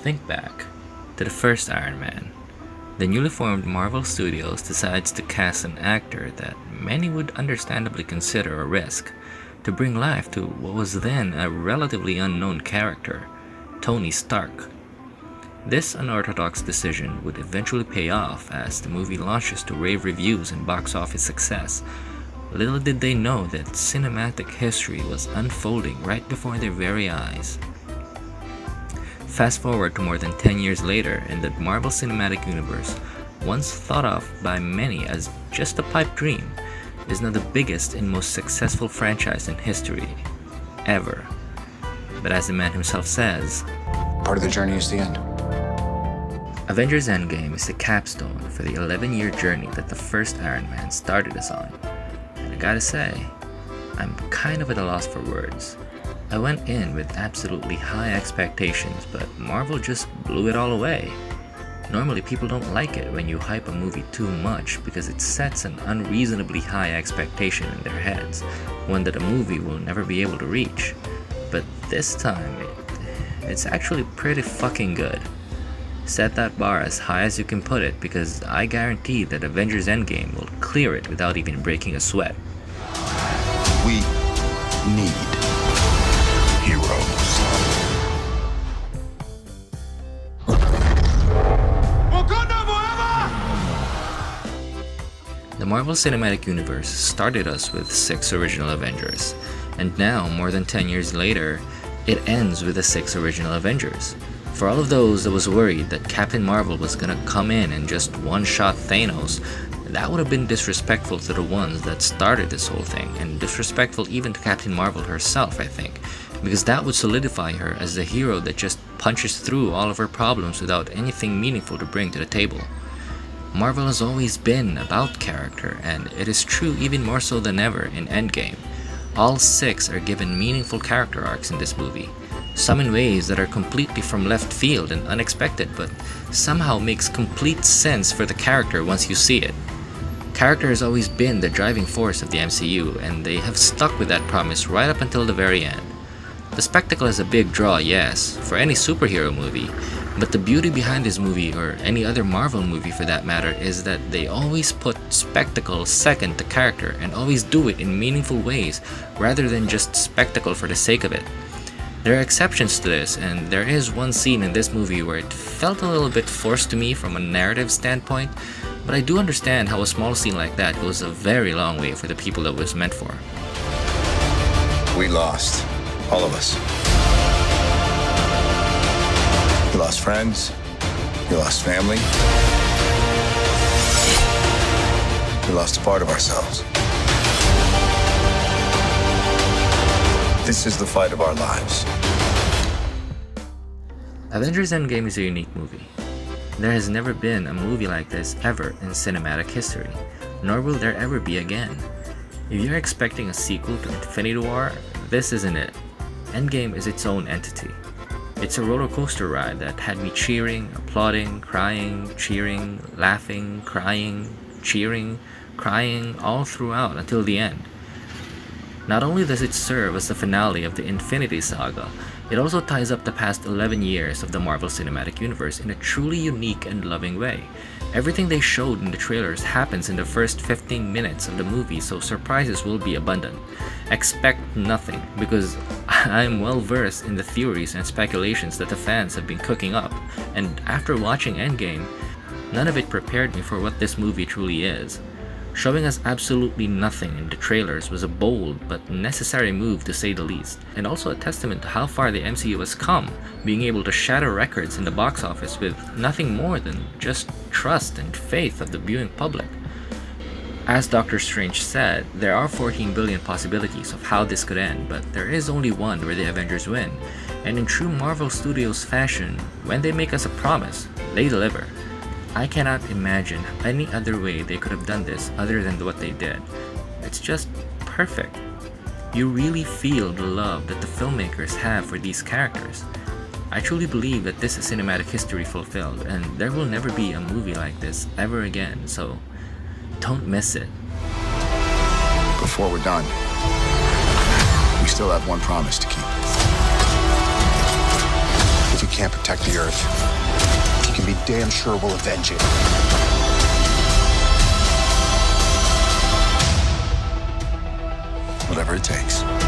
Think back to the first Iron Man. The newly formed Marvel Studios decides to cast an actor that many would understandably consider a risk to bring life to what was then a relatively unknown character, Tony Stark. This unorthodox decision would eventually pay off as the movie launches to rave reviews and box office success. Little did they know that cinematic history was unfolding right before their very eyes. Fast forward to more than 10 years later, and the Marvel Cinematic Universe, once thought of by many as just a pipe dream, is now the biggest and most successful franchise in history, ever. But as the man himself says, part of the journey is the end. Avengers Endgame is the capstone for the 11-year journey that the first Iron Man started us on. And I gotta say, I'm kind of at a loss for words. I went in with absolutely high expectations, but Marvel just blew it all away. Normally people don't like it when you hype a movie too much because it sets an unreasonably high expectation in their heads, one that a movie will never be able to reach. But this time, it's actually pretty fucking good. Set that bar as high as you can put it because I guarantee that Avengers Endgame will clear it without even breaking a sweat. We need heroes. The Marvel Cinematic Universe started us with 6 original Avengers, and now, more than 10 years later, it ends with the 6 original Avengers. For all of those that was worried that Captain Marvel was gonna come in and just one-shot Thanos, that would have been disrespectful to the ones that started this whole thing, and disrespectful even to Captain Marvel herself, I think, because that would solidify her as the hero that just punches through all of her problems without anything meaningful to bring to the table. Marvel has always been about character, and it is true even more so than ever in Endgame. All 6 are given meaningful character arcs in this movie, some in ways that are completely from left field and unexpected, but somehow makes complete sense for the character once you see it. Character has always been the driving force of the MCU, and they have stuck with that promise right up until the very end. The spectacle is a big draw, yes, for any superhero movie, but the beauty behind this movie, or any other Marvel movie for that matter, is that they always put spectacle second to character and always do it in meaningful ways rather than just spectacle for the sake of it. There are exceptions to this, and there is one scene in this movie where it felt a little bit forced to me from a narrative standpoint, but I do understand how a small scene like that goes a very long way for the people that it was meant for. We lost. All of us. We lost friends. We lost family. We lost a part of ourselves. This is the fight of our lives. Avengers Endgame is a unique movie. There has never been a movie like this ever in cinematic history, nor will there ever be again. If you're expecting a sequel to Infinity War, this isn't it. Endgame is its own entity. It's a roller coaster ride that had me cheering, applauding, crying, cheering, laughing, crying, cheering, crying all throughout until the end. Not only does it serve as the finale of the Infinity Saga, it also ties up the past 11 years of the Marvel Cinematic Universe in a truly unique and loving way. Everything they showed in the trailers happens in the first 15 minutes of the movie, so surprises will be abundant. Expect nothing, because I'm well versed in the theories and speculations that the fans have been cooking up, and after watching Endgame, none of it prepared me for what this movie truly is. Showing us absolutely nothing in the trailers was a bold but necessary move to say the least, and also a testament to how far the MCU has come, being able to shatter records in the box office with nothing more than just trust and faith of the viewing public. As Doctor Strange said, there are 14 billion possibilities of how this could end, but there is only one where the Avengers win, and in true Marvel Studios fashion, when they make us a promise, they deliver. I cannot imagine any other way they could have done this other than what they did. It's just perfect. You really feel the love that the filmmakers have for these characters. I truly believe that this is cinematic history fulfilled, and there will never be a movie like this ever again, so don't miss it. Before we're done, we still have one promise to keep. if you can't protect the Earth, you can be damn sure we'll avenge it. Whatever it takes.